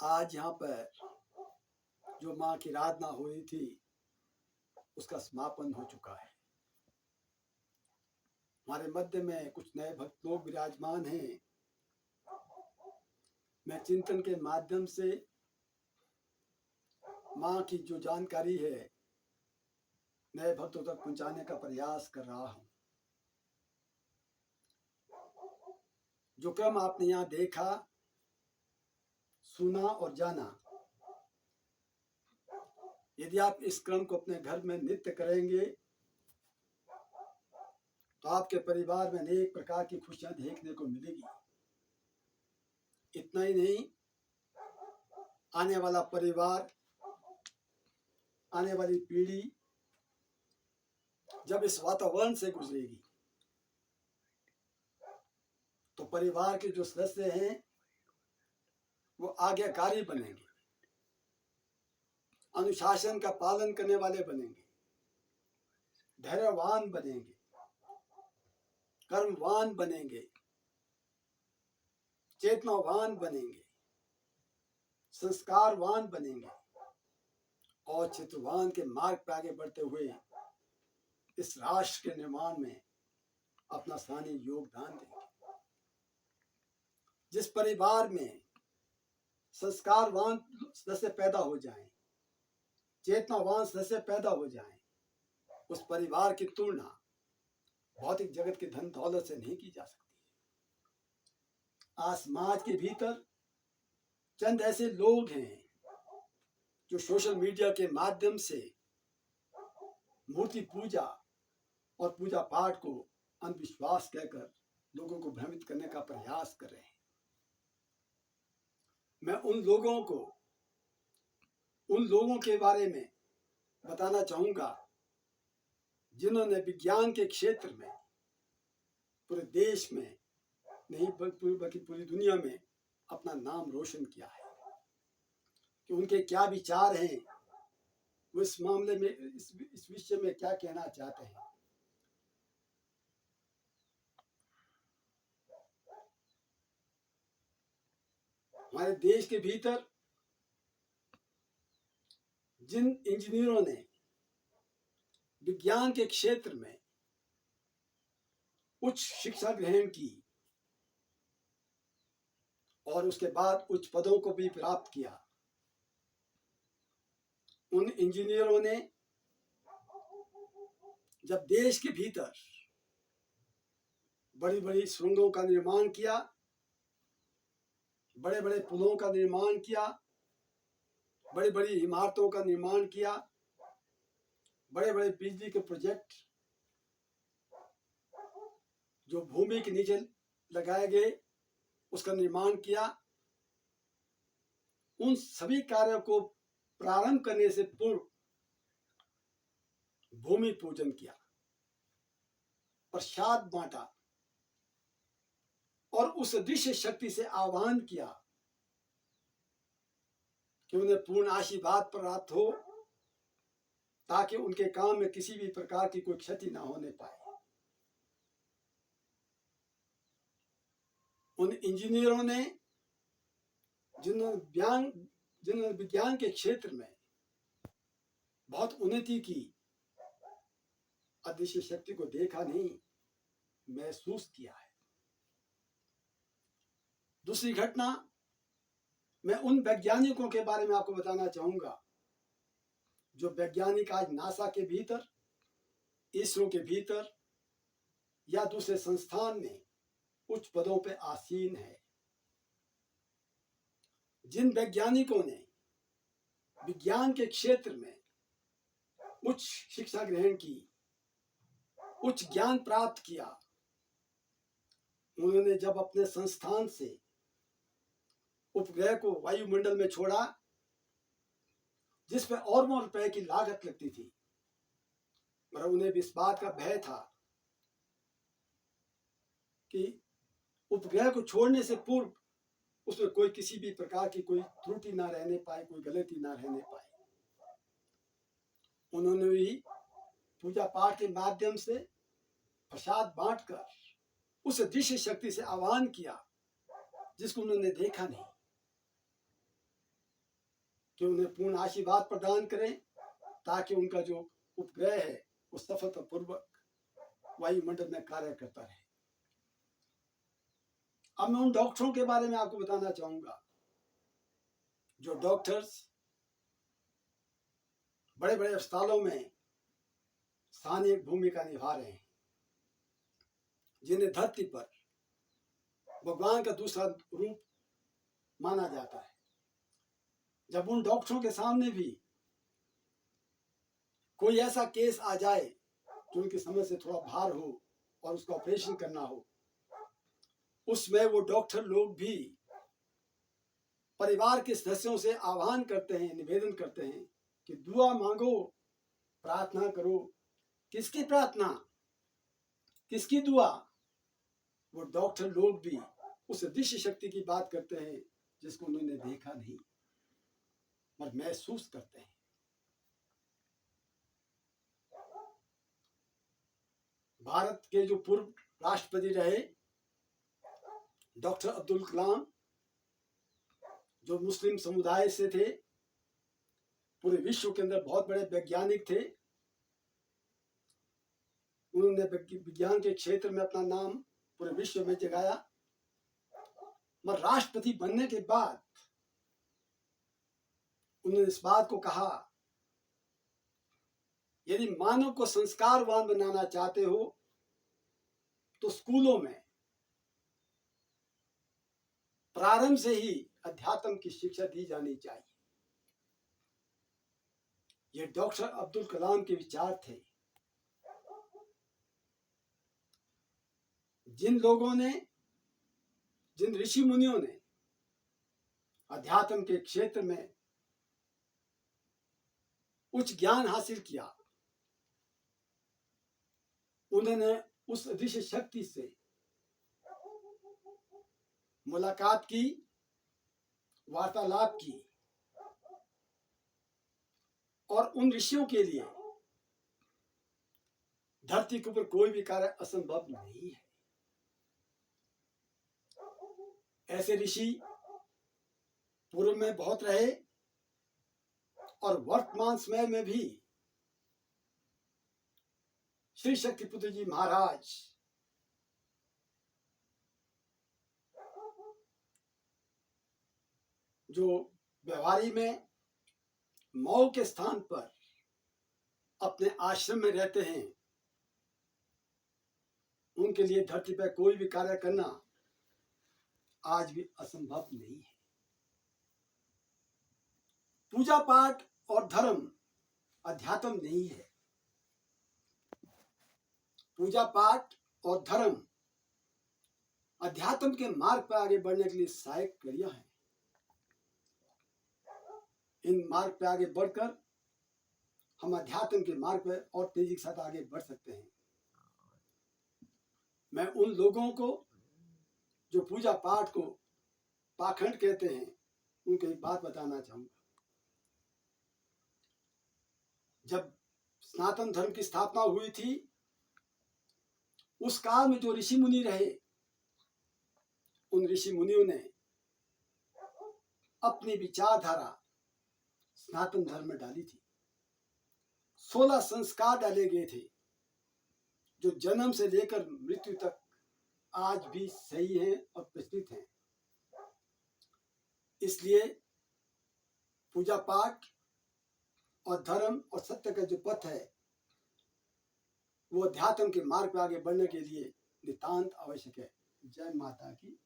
आज यहाँ पर जो माँ की आराधना हो रही थी उसका समापन हो चुका है। हमारे मध्य में कुछ नए भक्त लोग विराजमान हैं। मैं चिंतन के माध्यम से माँ की जो जानकारी है नए भक्तों तक पहुंचाने का प्रयास कर रहा हूँ। जो क्रम आपने यहाँ देखा, सुना और जाना, यदि आप इस क्रम को अपने घर में नित्य करेंगे तो आपके परिवार में अनेक प्रकार की खुशियां देखने को मिलेगी। इतना ही नहीं, आने वाला परिवार, आने वाली पीढ़ी जब इस वातावरण से गुजरेगी तो परिवार के जो सदस्य हैं वो आज्ञाकारी बनेंगे, अनुशासन का पालन करने वाले बनेंगे, धैर्यवान बनेंगे, कर्मवान बनेंगे, चेतनावान बनेंगे, संस्कारवान बनेंगे और चित्रवान के मार्ग पर आगे बढ़ते हुए इस राष्ट्र के निर्माण में अपना स्थानीय योगदान देंगे। जिस परिवार में संस्कारवान सदस्य पैदा हो जाएं, चेतनावान सदस्य पैदा हो जाएं, उस परिवार की तुलना भौतिक जगत के धन दौलत से नहीं की जा सकती। आज समाज के भीतर चंद ऐसे लोग हैं जो सोशल मीडिया के माध्यम से मूर्ति पूजा और पूजा पाठ को अंधविश्वास कहकर लोगों को भ्रमित करने का प्रयास कर रहे हैं। मैं उन लोगों के बारे में बताना चाहूंगा जिन्होंने विज्ञान के क्षेत्र में पूरे देश में नहीं बल्कि पूरी दुनिया में अपना नाम रोशन किया है कि उनके क्या विचार हैं, वो इस मामले में इस विषय में क्या कहना चाहते हैं। हमारे देश के भीतर जिन इंजीनियरों ने विज्ञान के क्षेत्र में उच्च शिक्षा ग्रहण की और उसके बाद उच्च पदों को भी प्राप्त किया, उन इंजीनियरों ने जब देश के भीतर बड़ी बड़ी सुरंगों का निर्माण किया, बड़े बड़े पुलों का निर्माण किया, बड़ी बड़ी इमारतों का निर्माण किया, बड़े बड़े बिजली के प्रोजेक्ट जो भूमि के नीचे लगाए गए उसका निर्माण किया, उन सभी कार्यों को प्रारंभ करने से पूर्व भूमि पूजन किया, प्रसाद बांटा और उस दृश्य शक्ति से आह्वान किया कि उन्हें पूर्ण आशीर्वाद प्राप्त हो ताकि उनके काम में किसी भी प्रकार की कोई क्षति ना होने पाए। उन इंजीनियरों ने जिन्होंने विज्ञान के क्षेत्र में बहुत उन्नति की, अदृश्य शक्ति को देखा नहीं, महसूस किया है। दूसरी घटना, मैं उन वैज्ञानिकों के बारे में आपको बताना चाहूंगा जो वैज्ञानिक आज नासा के भीतर, इसरो के भीतर या दूसरे संस्थान में उच्च पदों पर आसीन है। जिन वैज्ञानिकों ने विज्ञान के क्षेत्र में उच्च शिक्षा ग्रहण की, उच्च ज्ञान प्राप्त किया, उन्होंने जब अपने संस्थान से उपग्रह को वायुमंडल में छोड़ा जिस पर अरबों रुपए की लागत लगती थी, पर उन्हें इस बात का भय था कि उपग्रह को छोड़ने से पूर्व उसमें कोई किसी भी प्रकार की कोई त्रुटि ना रहने पाए, कोई गलती ना रहने पाए। उन्होंने भी पूजा पाठ के माध्यम से प्रसाद बांटकर उस दृश्य शक्ति से आह्वान किया जिसको उन्होंने देखा नहीं। कि उन्हें पूर्ण आशीर्वाद प्रदान करें ताकि उनका जो उपग्रह है वो सफलतापूर्वक वायुमंडल में कार्य करता रहे। अब मैं उन डॉक्टरों के बारे में आपको बताना चाहूंगा जो डॉक्टर्स बड़े बड़े अस्पतालों में स्थानीय भूमिका निभा रहे हैं, जिन्हें धरती पर भगवान का दूसरा रूप माना जाता है। जब उन डॉक्टरों के सामने भी कोई ऐसा केस आ जाए जो उनकी समझ से थोड़ा बाहर हो और उसका ऑपरेशन करना हो, उसमें वो डॉक्टर लोग भी परिवार के सदस्यों से आह्वान करते हैं, निवेदन करते हैं कि दुआ मांगो, प्रार्थना करो। किसकी प्रार्थना, किसकी दुआ? वो डॉक्टर लोग भी उस दृश्य शक्ति की बात करते हैं जिसको उन्होंने देखा नहीं पर महसूस करते हैं। भारत के जो पूर्व राष्ट्रपति रहे डॉक्टर अब्दुल कलाम, जो मुस्लिम समुदाय से थे, पूरे विश्व के अंदर बहुत बड़े वैज्ञानिक थे। उन्होंने विज्ञान के क्षेत्र में अपना नाम पूरे विश्व में जगाया। मगर राष्ट्रपति बनने के बाद उन्होंने इस बात को कहा, यदि मानव को संस्कारवान बनाना चाहते हो तो स्कूलों में प्रारंभ से ही अध्यात्म की शिक्षा दी जानी चाहिए। ये डॉक्टर अब्दुल कलाम के विचार थे। जिन लोगों ने, जिन ऋषि मुनियों ने अध्यात्म के क्षेत्र में उच्च ज्ञान हासिल किया, उन्होंने उस ऋषि शक्ति से मुलाकात की, वार्तालाप की और उन ऋषियों के लिए धरती के ऊपर कोई भी कार्य असंभव नहीं है। ऐसे ऋषि पूर्व में बहुत रहे और वर्तमान समय में भी श्री शक्तिपुत्र जी महाराज जो व्यवहारी में मऊ के स्थान पर अपने आश्रम में रहते हैं, उनके लिए धरती पर कोई भी कार्य करना आज भी असंभव नहीं है। पूजा पाठ और धर्म अध्यात्म नहीं है। पूजा पाठ और धर्म अध्यात्म के मार्ग पर आगे बढ़ने के लिए सहायक क्रिया है। इन मार्ग पर आगे बढ़कर हम अध्यात्म के मार्ग पर और तेजी के साथ आगे बढ़ सकते हैं। मैं उन लोगों को जो पूजा पाठ को पाखंड कहते हैं, उनको एक बात बताना चाहूंगा। जब सनातन धर्म की स्थापना हुई थी, उस काल में जो ऋषि मुनि रहे, उन ऋषि मुनियों ने अपनी विचारधारा सनातन धर्म में डाली थी। 16 संस्कार डाले गए थे जो जन्म से लेकर मृत्यु तक आज भी सही हैं और प्रचलित हैं। इसलिए पूजा पाठ और धर्म और सत्य का जो पथ है, वो अध्यात्म के मार्ग पर आगे बढ़ने के लिए नितांत आवश्यक है। जय माता की।